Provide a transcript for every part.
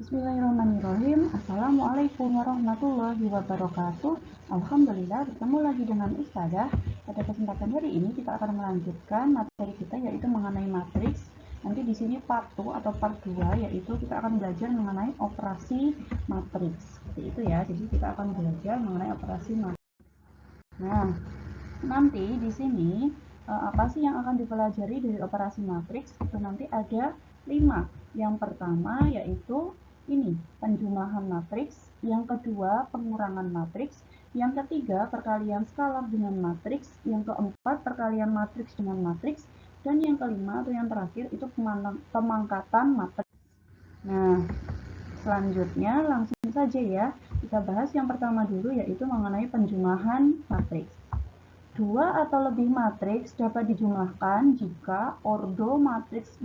Bismillahirrahmanirrahim. Assalamualaikum warahmatullahi wabarakatuh. Alhamdulillah, bertemu lagi dengan Ustazah. Pada kesempatan hari ini kita akan melanjutkan materi kita yaitu mengenai matriks. Nanti di sini part 2 atau part 2 yaitu kita akan belajar mengenai operasi matriks. Seperti itu ya. Jadi kita akan belajar mengenai operasi matriks. Nah, nanti di sini apa sih yang akan dipelajari dari operasi matriks? Itu nanti ada 5. Yang pertama yaitu ini penjumlahan matriks, yang kedua pengurangan matriks, yang ketiga perkalian skalar dengan matriks, yang keempat perkalian matriks dengan matriks, dan yang kelima atau yang terakhir itu pemangkatan matriks. Nah, selanjutnya langsung saja ya, kita bahas yang pertama dulu yaitu mengenai penjumlahan matriks. Dua atau lebih matriks dapat dijumlahkan jika ordo matriks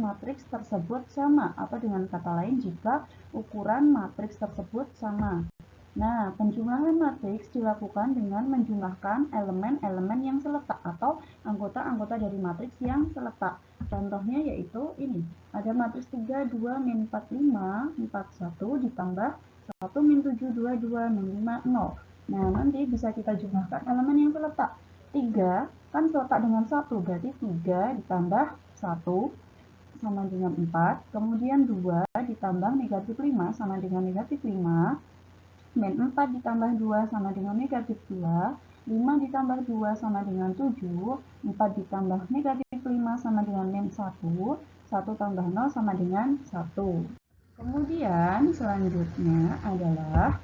tersebut sama, atau dengan kata lain jika ukuran matriks tersebut sama. Nah, penjumlahan matriks dilakukan dengan menjumlahkan elemen-elemen yang seletak atau anggota-anggota dari matriks yang seletak. Contohnya yaitu ini, ada matriks 3, 2, min 4, 5, 4, 1 ditambah 1, min 7, 2, 2, min 5, 0. Nah, nanti bisa kita jumlahkan elemen yang seletak. 3 kan seletak dengan 1, berarti 3 ditambah 1 sama dengan 4, kemudian 2 ditambah negatif 5 sama dengan negatif 5, min 4 ditambah 2 sama dengan negatif 2, 5 ditambah 2 sama dengan 7, 4 ditambah negatif 5 sama dengan min 1, 1 tambah 0 sama dengan 1. Kemudian selanjutnya adalah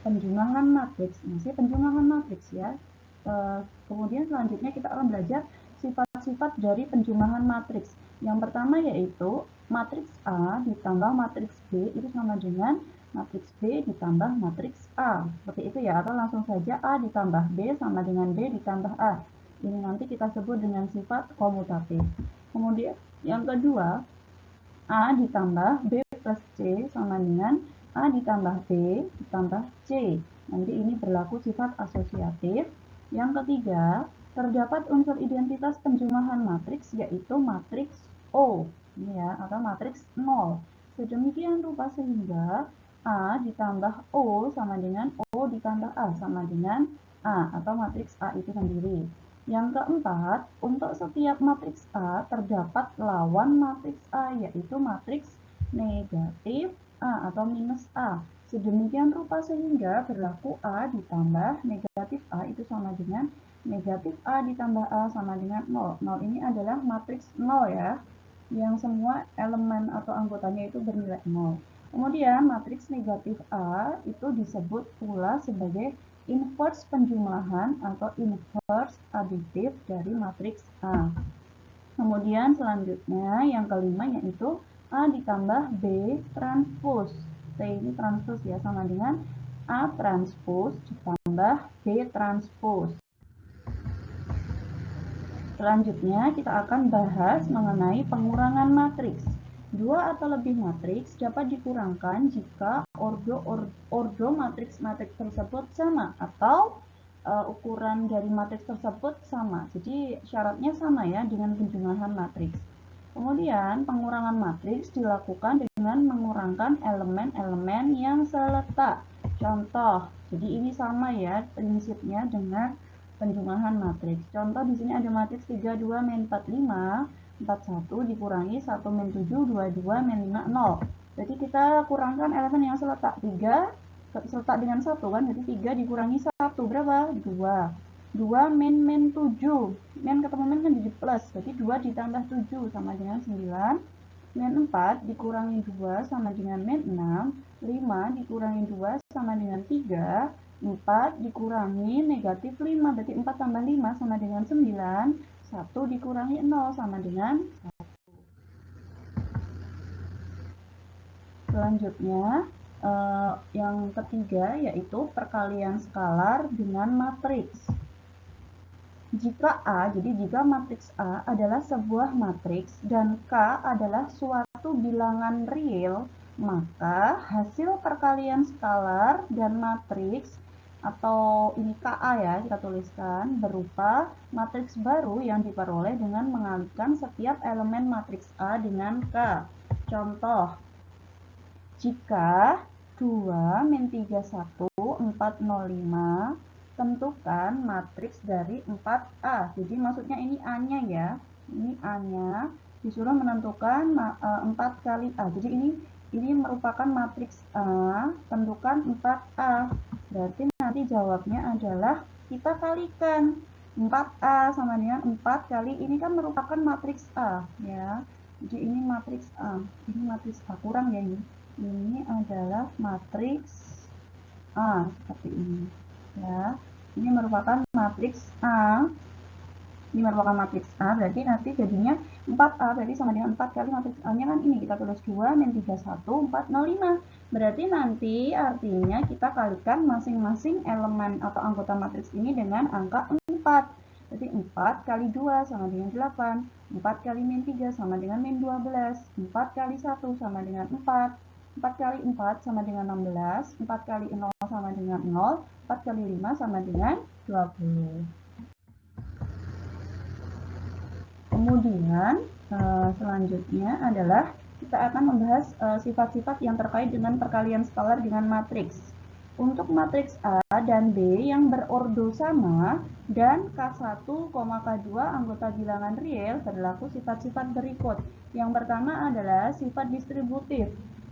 penjumlahan matriks, masih penjumlahan matriks ya. Kemudian selanjutnya kita akan belajar sifat-sifat dari penjumlahan matriks. Yang pertama yaitu matriks A ditambah matriks B itu sama dengan matriks B ditambah matriks A. Seperti itu ya, atau langsung saja A ditambah B sama dengan B ditambah A. Ini nanti kita sebut dengan sifat komutatif. Kemudian yang kedua, A ditambah B plus C sama dengan A ditambah B ditambah C. Nanti ini berlaku sifat asosiatif. Yang ketiga, terdapat unsur identitas penjumlahan matriks yaitu matriks O, ini ya, atau matriks 0. Sedemikian rupa sehingga A ditambah O sama dengan O ditambah A sama dengan A, atau matriks A itu sendiri. Yang keempat, untuk setiap matriks A terdapat lawan matriks A yaitu matriks negatif A atau minus A. Sedemikian rupa sehingga berlaku A ditambah negatif A itu sama dengan negatif A ditambah A sama dengan 0. 0 ini adalah matriks 0 ya, yang semua elemen atau anggotanya itu bernilai 0. Kemudian matriks negatif A itu disebut pula sebagai inverse penjumlahan atau inverse aditif dari matriks A. Kemudian selanjutnya yang kelima yaitu A ditambah B transpose. T ini transpose ya, sama dengan A transpose ditambah B transpose. Selanjutnya kita akan bahas mengenai pengurangan matriks. Dua atau lebih matriks dapat dikurangkan jika ordo matriks tersebut sama atau ukuran dari matriks tersebut sama. Jadi syaratnya sama ya dengan penjumlahan matriks. Kemudian pengurangan matriks dilakukan dengan mengurangkan elemen-elemen yang seletak. Contoh, jadi ini sama ya prinsipnya dengan penjumlahan matriks. Contoh di sini ada matriks 3, 2, min 4, 5, 4, 1 dikurangi 1, min 7, 2, 2, min 5, 0. Jadi kita kurangkan elemen yang seletak. 3 seletak dengan 1 kan, jadi 3 dikurangi 1 berapa? 2. 2 min 7, min ketemu min kan jadi plus, berarti 2 ditambah 7 sama dengan 9, min 4 dikurangi 2 sama dengan min 6, 5 dikurangi 2 sama dengan 3, 4 dikurangi negatif 5, berarti 4 tambah 5 sama dengan 9, 1 dikurangi 0 sama dengan 1. Selanjutnya, yang ketiga yaitu perkalian skalar dengan matriks. Jika A, jadi jika matriks A adalah sebuah matriks dan K adalah suatu bilangan real, maka hasil perkalian skalar dan matriks atau ini KA ya kita tuliskan berupa matriks baru yang diperoleh dengan mengalihkan setiap elemen matriks A dengan K. Contoh, Jika 2 min 3, 1, 4, 0, 5, tentukan matriks dari 4A. Jadi maksudnya ini A-nya ya. Ini A-nya disuruh menentukan 4 kali A. Jadi ini merupakan matriks A, tentukan 4A. Berarti nanti jawabnya adalah kita kalikan 4A sama dengan 4 kali, ini kan merupakan matriks A ya. Jadi ini matriks A, ini matriks A, kurang ya ini. Ini adalah matriks A seperti ini ya. Ini merupakan matriks A. Ini merupakan matriks A, berarti nanti jadinya 4A, berarti sama dengan 4 kali matriks A-nya kan ini. Kita tulis 2 min 3, 1, 4, 0, 5. Berarti nanti artinya kita kalikan masing-masing elemen atau anggota matriks ini dengan angka 4. Berarti 4 kali 2 sama dengan 8. 4 kali min 3 sama dengan min 12. 4 kali 1 sama dengan 4. 4 kali 4 sama dengan 16. 4 kali 0 sama dengan 0. 4 kali 5 sama dengan 20. Kemudian selanjutnya adalah kita akan membahas sifat-sifat yang terkait dengan perkalian skalar dengan matriks. Untuk matriks A dan B yang berordo sama dan K1, K2 anggota bilangan real berlaku sifat-sifat berikut. Yang pertama adalah sifat distributif.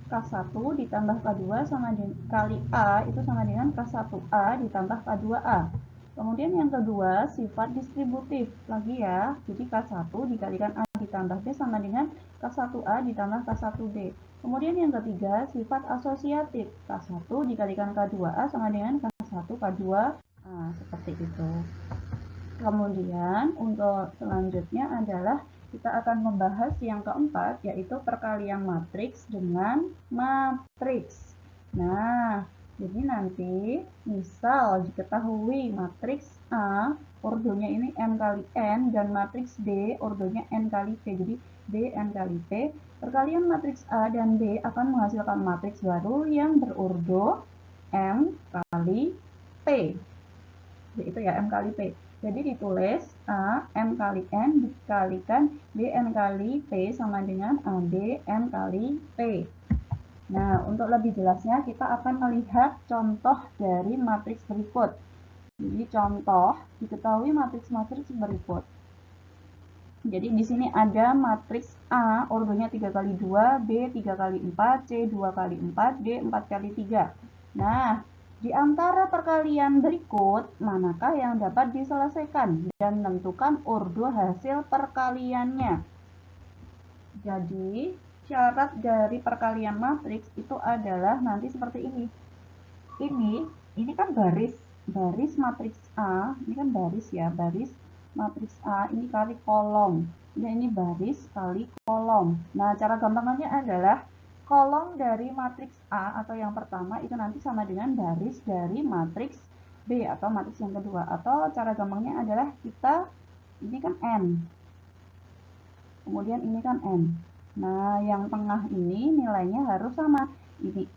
K1 ditambah K2 sama dengan kali A itu sama dengan K1A ditambah K2A. Kemudian yang kedua, sifat distributif. Lagi ya, jadi K1 dikalikan A ditambah B sama dengan K1A ditambah K1B. Kemudian yang ketiga, sifat asosiatif. K1 dikalikan K2A sama dengan K1, K2A. Seperti itu. Kemudian untuk selanjutnya adalah kita akan membahas yang keempat, yaitu perkalian matriks dengan matriks. Nah, jadi nanti misal diketahui matriks A ordonya ini n kali n dan matriks B ordonya n kali P. Jadi B n kali P. Perkalian matriks A dan B akan menghasilkan matriks baru yang berordo m kali P. Itu ya m kali P. Jadi ditulis A m kali n dikalikan B n kali P sama dengan AB m kali P. Nah, untuk lebih jelasnya kita akan melihat contoh dari matriks berikut. Jadi contoh, diketahui matriks-matriks berikut. Jadi di sini ada matriks A, ordonya 3 kali 2, B 3 kali 4, C 2 kali 4, D 4 kali 3. Nah, di antara perkalian berikut, manakah yang dapat diselesaikan dan tentukan ordo hasil perkaliannya. Jadi, syarat dari perkalian matriks itu adalah nanti seperti ini. Ini kan baris matriks A, ini kan baris ya, baris matriks A ini kali kolom. Dan ini baris kali kolom. Nah, cara gampangnya adalah kolom dari matriks A atau yang pertama itu nanti sama dengan baris dari matriks B atau matriks yang kedua. Atau cara gampangnya adalah kita, ini kan N. Kemudian ini kan N. Nah, yang tengah ini nilainya harus sama. Ini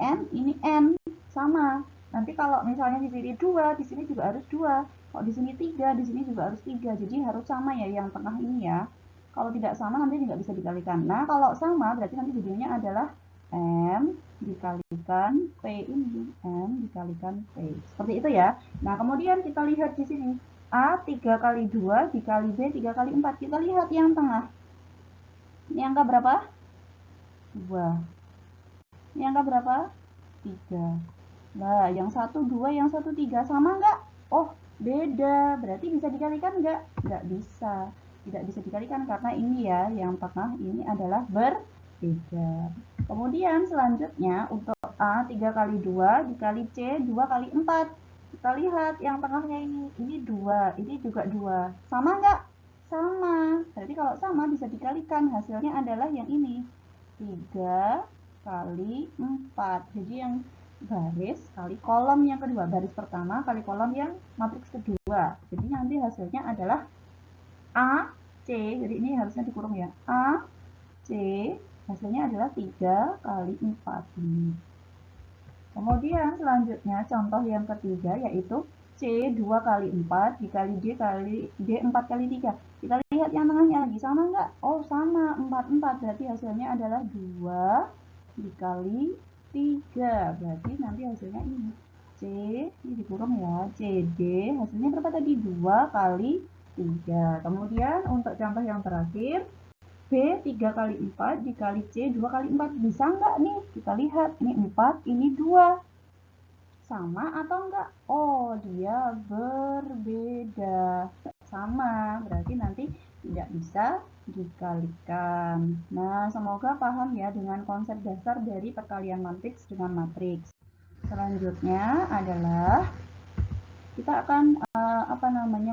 N, sama. Nanti kalau misalnya di sini 2, di sini juga harus 2. Kalau di sini 3, di sini juga harus 3. Jadi harus sama ya yang tengah ini ya. Kalau tidak sama nanti tidak bisa dikalikan. Nah, kalau sama berarti nanti jadinya adalah M dikalikan P ini. M dikalikan P. Seperti itu ya. Nah, kemudian kita lihat di sini. A 3 kali 2 dikali B 3 kali 4. Kita lihat yang tengah. Ini angka berapa? 2. Ini angka berapa? 3. Nah, yang 1, 2, yang 1, 3. Sama nggak? Oh, beda. Berarti bisa dikalikan nggak? Nggak bisa. Tidak bisa dikalikan karena ini ya, yang tengah ini adalah berbeda. Kemudian selanjutnya untuk A 3 kali 2 dikali C 2 kali 4. Kita lihat yang tengahnya ini 2, ini juga 2. Sama nggak? Sama. Berarti kalau sama bisa dikalikan. Hasilnya adalah yang ini. 3 kali 4. Jadi yang baris kali kolom yang kedua. Baris pertama kali kolom yang matriks kedua. Jadi nanti hasilnya adalah A, C. Jadi ini harusnya dikurung ya. A, C. Hasilnya adalah 3 kali 4 ini. Kemudian selanjutnya contoh yang ketiga yaitu C 2 kali 4 dikali D 4 kali 3. Kita lihat yang tengahnya lagi, sama nggak? Oh sama, 4, 4. Berarti hasilnya adalah 2 dikali 3. Berarti nanti hasilnya ini. C, ini dikurung ya. CD, hasilnya berapa tadi? 2 kali 3. Kemudian untuk contoh yang terakhir, B 3 kali 4 dikali C 2 kali 4. Bisa nggak nih? Kita lihat. Ini 4, ini 2. Sama atau enggak? Oh, dia berbeda. Sama, berarti nanti tidak bisa dikalikan. Nah, semoga paham ya dengan konsep dasar dari perkalian matriks dengan matriks. Selanjutnya adalah kita akan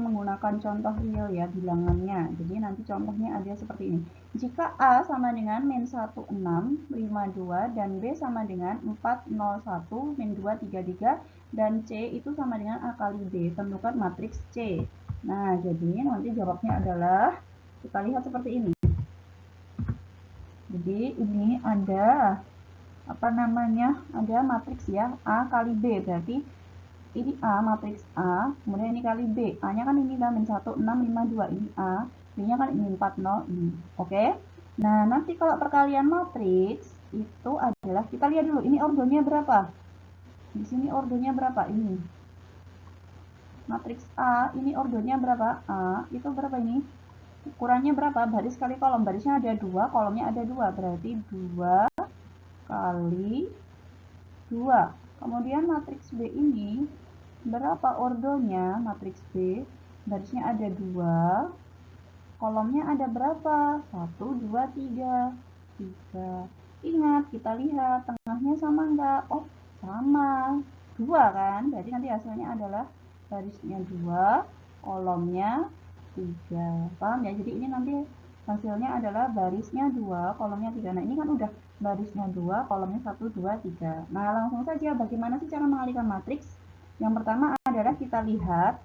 menggunakan contoh real ya bilangannya. Jadi nanti contohnya ada seperti ini. Jika A sama dengan min 16, 52 dan B sama dengan 401, min 233 dan C itu sama dengan A kali B. Tentukan matriks C. Nah, jadi nanti jawabnya adalah kita lihat seperti ini. Jadi ini ada ada matriks ya, A kali B, berarti ini A, matriks A, kemudian ini kali B. A-nya kan ini min 1, 6, 5, 2. Ini A, B-nya kan ini 4, 0, ini. Oke? Nah, nanti kalau perkalian matriks, itu adalah, kita lihat dulu, ini ordonya berapa? Di sini ordonya berapa? Ini. Matriks A, ini ordonya berapa? A, itu berapa ini? Ukurannya berapa? Baris kali kolom. Barisnya ada 2, kolomnya ada 2. Berarti 2 kali 2. Kemudian matriks B ini berapa ordonya? Matriks B barisnya ada 2, kolomnya ada berapa? 1, 2, 3. Ingat, kita lihat tengahnya sama enggak? Oh, sama. 2 kan? Berarti nanti hasilnya adalah barisnya 2, kolomnya 3. Paham ya? Jadi ini nanti hasilnya adalah barisnya 2, kolomnya 3. Nah, ini kan udah barisnya 2, kolomnya 1, 2, 3. Nah, langsung saja bagaimana sih cara mengalihkan matriks? Yang pertama adalah kita lihat,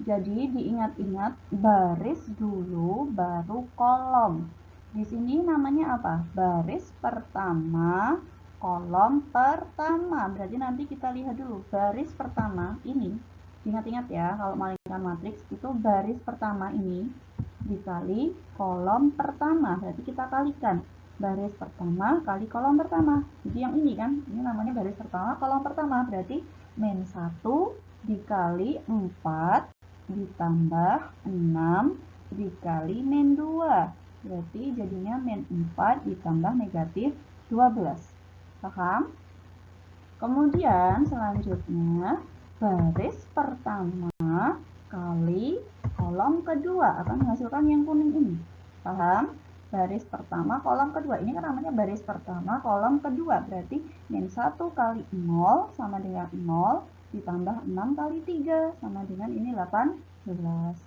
jadi diingat-ingat baris dulu baru kolom. Di sini namanya apa? Baris pertama, kolom pertama. Berarti nanti kita lihat dulu baris pertama ini. Ingat-ingat ya, kalau mengalihkan matriks itu baris pertama ini dikali kolom pertama. Berarti kita kalikan baris pertama kali kolom pertama. Jadi yang ini kan, ini namanya baris pertama, kolom pertama. Berarti min 1 dikali 4 ditambah 6 dikali min 2. Berarti jadinya min 4 ditambah negatif 12. Paham? Kemudian selanjutnya baris pertama kali kolom kedua akan menghasilkan yang kuning ini. Paham? Baris pertama, kolom kedua. Ini kan namanya baris pertama, kolom kedua. Berarti min 1 kali 0 sama dengan 0 ditambah 6 kali 3 sama dengan ini 18.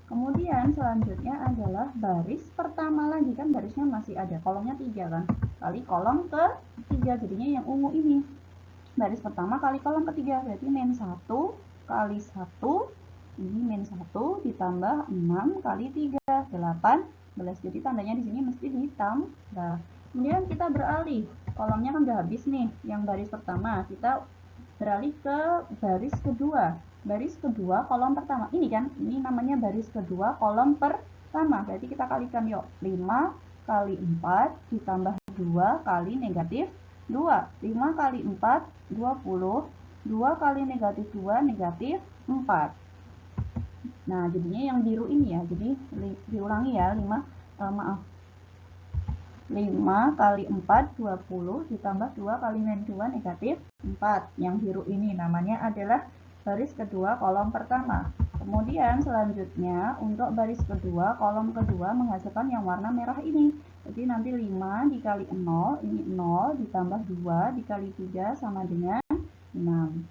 Kemudian selanjutnya adalah baris pertama lagi, kan barisnya masih ada, kolomnya 3 kan, kali kolom ke-3, jadinya yang ungu ini. Baris pertama kali kolom ketiga, berarti min 1 kali 1, ini min 1 ditambah 6 kali 3, 18. Jadi tandanya di sini mesti ditambah. Kemudian kita beralih, kolomnya kan udah habis nih, yang baris pertama, kita beralih ke baris kedua. Baris kedua kolom pertama, ini kan, ini namanya baris kedua kolom pertama. Berarti kita kalikan yuk, 5 kali 4 ditambah 2 kali negatif 2. 5 kali 4, 20. 2 kali negatif 2, negatif 4. Nah, jadinya yang biru ini ya. Jadi diulangi ya, 5 kali 4, 20 ditambah 2 kali min 2, negatif 4. Yang biru ini namanya adalah baris kedua kolom pertama. Kemudian selanjutnya untuk baris kedua kolom kedua menghasilkan yang warna merah ini. Jadi nanti 5 dikali 0, ini 0 ditambah 2 dikali 3 sama dengan 6.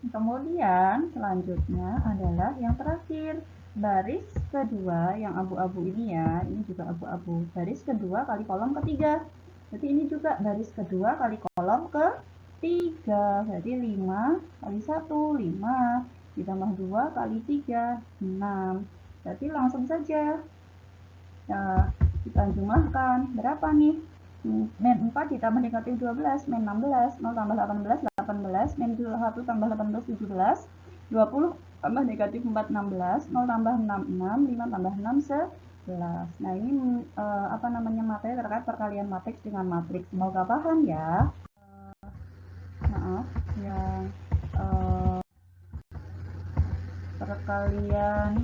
Kemudian selanjutnya adalah yang terakhir, baris kedua yang abu-abu ini ya, ini juga abu-abu. Baris kedua kali kolom ketiga. Berarti ini juga baris kedua kali kolom ketiga. Berarti 5 kali 1, 5 ditambah 2 kali 3, 6. Berarti langsung saja kita jumlahkan. Berapa nih? Min 4 ditambah negatif 12, min 16, 0 tambah 18, 18, min 1 tambah 18, 17, 20 tambah negatif 4, 16, 0 tambah 6, 6, 5 tambah 6, 11. Nah, ini materi terkait perkalian matriks dengan matriks. Semoga paham ya. yang perkalian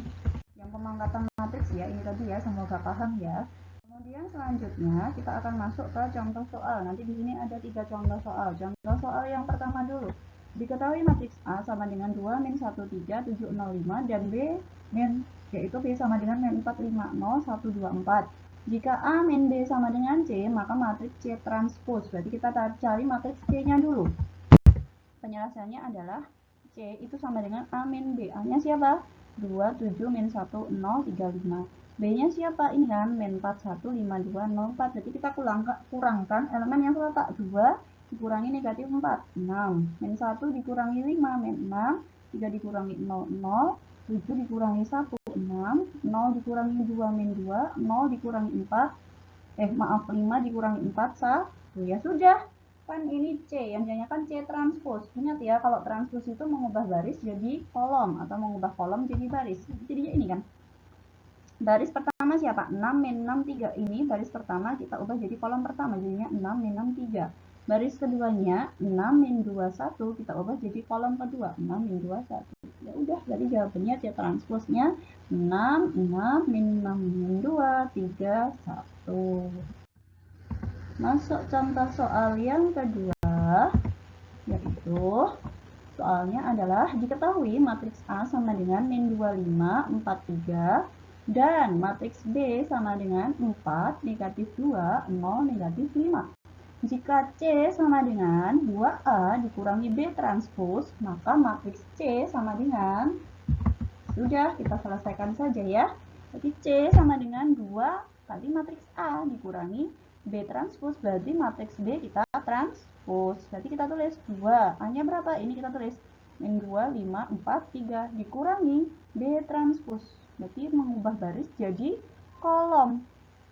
yang pemangkatan matriks ya, ini tadi ya, semoga paham ya. Kemudian selanjutnya kita akan masuk ke contoh soal. Nanti di sini ada 3 contoh soal. Contoh soal yang pertama dulu. Diketahui matriks A sama dengan 2 min 1 3 7 0 5 dan B min yaitu B sama dengan min 4 5 0 1 2 4. Jika A min B sama dengan C, maka matriks C transpose. Berarti kita cari matriks C-nya dulu. Penjelasannya adalah C itu sama dengan A min B. A-nya siapa? 2, 7, min 1, 0, 3, 5. B-nya siapa? Ini kan min 4, 1, 5, 2, 0, 4. Jadi kita kurangkan elemen yang terletak 2 dikurangi negatif 4, 6. Min 1 dikurangi 5, min 6. 3 dikurangi 0, 0. 7 dikurangi 1, 6. 0 dikurangi 2, min 2. 0 dikurangi 4. 5 dikurangi 4, 1. Ya sudah. Kan ini C, yang ditanyakan C transpose. Ingat ya, kalau transpose itu mengubah baris jadi kolom atau mengubah kolom jadi baris. Jadinya ini kan. Baris pertama siapa? 6 min 6 3. Ini baris pertama kita ubah jadi kolom pertama, jadinya 6 min 6 3. Baris keduanya 6 min 2 1 kita ubah jadi kolom kedua, 6 min 2 1. Ya udah, jadi jawabannya C transpose-nya 6 min 6 min 2 3 1. Masuk contoh soal yang kedua, yaitu soalnya adalah diketahui matriks A sama dengan min 25, 4, 3, dan matriks B sama dengan 4, negatif 2, 0, negatif 5. Jika C sama dengan 2A dikurangi B transpose, maka matriks C sama dengan, sudah kita selesaikan saja ya. Jadi C sama dengan 2 kali matriks A dikurangi B transpose, berarti matriks B kita transpose. Berarti kita tulis 2. A-nya berapa? Ini kita tulis min 2, 5, 4, 3 dikurangi B transpose. Berarti mengubah baris jadi kolom.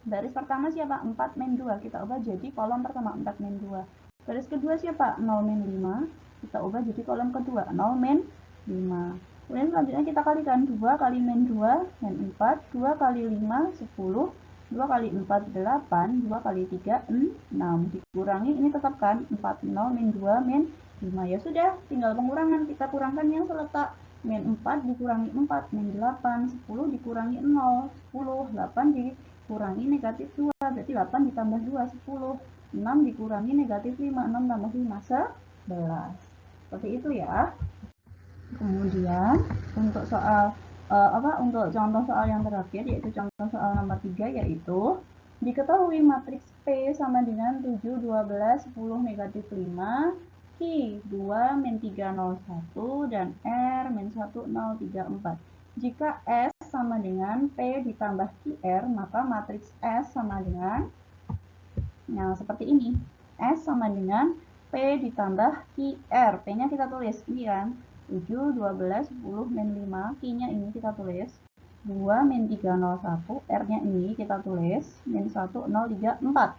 Baris pertama siapa? 4 min 2. Kita ubah jadi kolom pertama, 4 min 2. Baris kedua siapa? 0 min 5. Kita ubah jadi kolom kedua, 0 min 5. Kemudian selanjutnya kita kalikan 2 kali min 2, min 4, 2 kali 5, 10, 2 kali 4, 8, 2 kali 3, 6. Dikurangi, ini tetap kan, 4, 0, min 2, min 5. Ya sudah, tinggal pengurangan. Kita kurangkan yang seletak. Min 4 dikurangi 4, min 8, 10 dikurangi 0, 10, 8 dikurangi negatif 2, berarti 8 ditambah 2, 10. 6 dikurangi negatif 5, 6 tambah 5, 11. Seperti itu ya. Kemudian untuk soal untuk contoh soal yang terakhir, yaitu contoh soal nomor 3, yaitu diketahui matriks P sama dengan 7, 12, 10, negatif 5, Q 2, min 3, 0, 1, dan R, min 1, 0, 3, 4. Jika S sama dengan P ditambah QR, maka matriks S sama dengan, nah seperti ini. S sama dengan P ditambah QR. P-nya kita tulis, ini kan. 7, 12, 10, min 5, Q-nya ini kita tulis 2, min 3, 0, 1, R-nya ini kita tulis min 1, 0, 3, 4.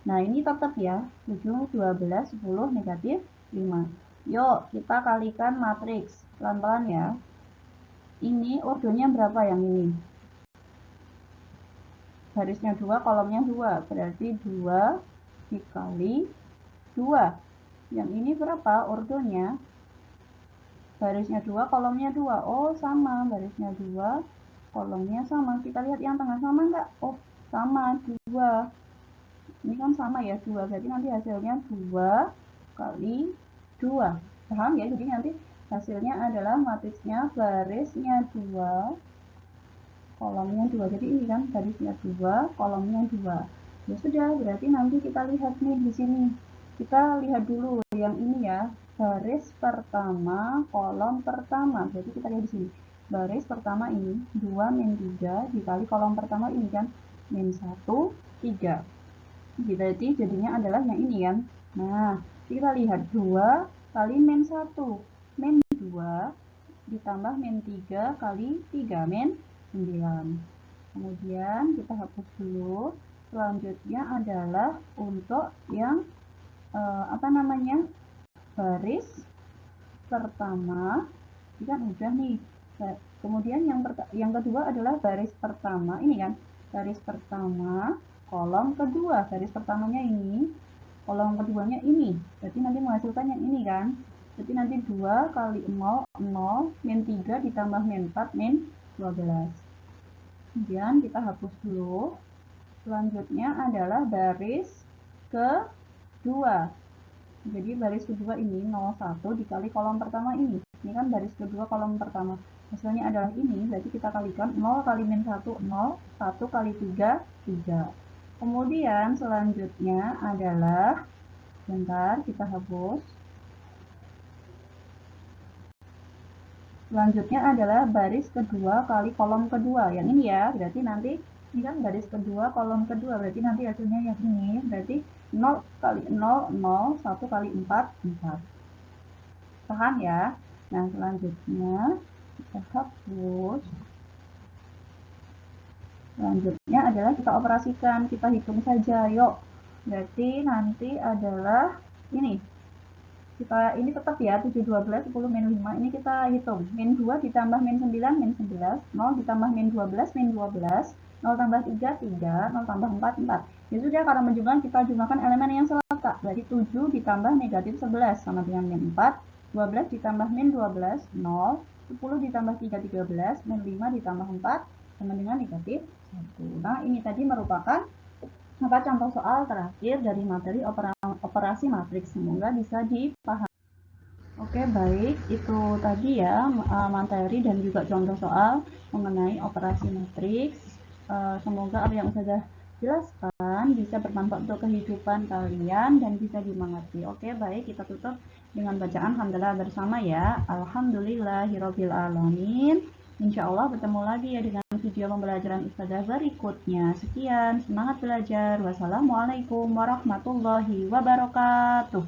Nah ini tetap ya, 7, 12, 10, negatif 5. Yuk kita kalikan matriks, pelan-pelan ya. Ini ordonya berapa yang ini? Barisnya 2, kolomnya 2, berarti 2 dikali 2. Yang ini berapa ordonya? Barisnya 2, kolomnya 2. Oh, sama. Barisnya 2, kolomnya sama. Kita lihat yang tengah sama enggak? Oh, sama. 2. Ini kan sama ya, 2. Berarti nanti hasilnya 2 kali 2. Paham ya? Jadi nanti hasilnya adalah matriksnya barisnya 2, kolomnya 2. Jadi ini kan barisnya 2, kolomnya 2. Ya sudah, berarti nanti kita lihat nih di sini. Kita lihat dulu yang ini ya. Baris pertama, kolom pertama. Jadi kita lihat di sini. Baris pertama ini 2 min 3 dikali kolom pertama ini kan min 1, 3. Berarti jadinya adalah yang ini kan. Nah, kita lihat 2 kali min 1. Min 2 ditambah min 3 kali 3, min 9. Kemudian kita hapus dulu. Selanjutnya adalah untuk yang baris pertama, ini kan udah nih. Kemudian yang kedua adalah baris pertama, ini kan baris pertama, kolom kedua. Baris pertamanya ini, kolom keduanya ini. Berarti nanti menghasilkan yang ini kan. Berarti nanti 2 kali 0, 0, min 3 ditambah min 4, min 12. Kemudian kita hapus dulu. Selanjutnya adalah baris kedua. Jadi baris kedua ini 01 dikali kolom pertama ini. Ini kan baris kedua kolom pertama. Hasilnya adalah ini, berarti kita kalikan 0 kali min 1, 0, 1 kali 3, 3. Kemudian selanjutnya adalah, bentar kita hapus. Selanjutnya adalah baris kedua kali kolom kedua. Yang ini ya, berarti nanti ini kan baris kedua kolom kedua, berarti nanti hasilnya yang ini, berarti 0 kali 0, 0, 1 kali 4, 4. Paham ya? Nah, selanjutnya kita hapus. Selanjutnya adalah kita operasikan, kita hitung saja, yuk. Berarti nanti adalah ini. Kita ini tetap ya, 7, 12, 10, min 5, ini kita hitung. Min 2 ditambah min 9, min 11, 0 ditambah min 12, min 12, 0 tambah 3, 3, 0 tambah 4, 4. Ya sudah, karena menjumlahkan kita jumlahkan elemen yang selaka. Berarti 7 ditambah negatif 11 sama dengan min 4, 12 ditambah min 12, 0, 10 ditambah 3, 13, min 5 ditambah 4, sama dengan negatif 1. Nah, ini tadi merupakan contoh soal terakhir dari materi operasi matriks. Semoga bisa dipahami. Oke, baik. Itu tadi ya materi dan juga contoh soal mengenai operasi matriks. Semoga apa yang saya jelaskan bisa bermanfaat untuk kehidupan kalian dan bisa dimengerti. Oke, baik. Kita tutup dengan bacaan hamdalah bersama ya. Alhamdulillahirabbil alamin. Insya Allah bertemu lagi ya dengan video pembelajaran Ustazah berikutnya. Sekian, semangat belajar. Wassalamualaikum warahmatullahi wabarakatuh.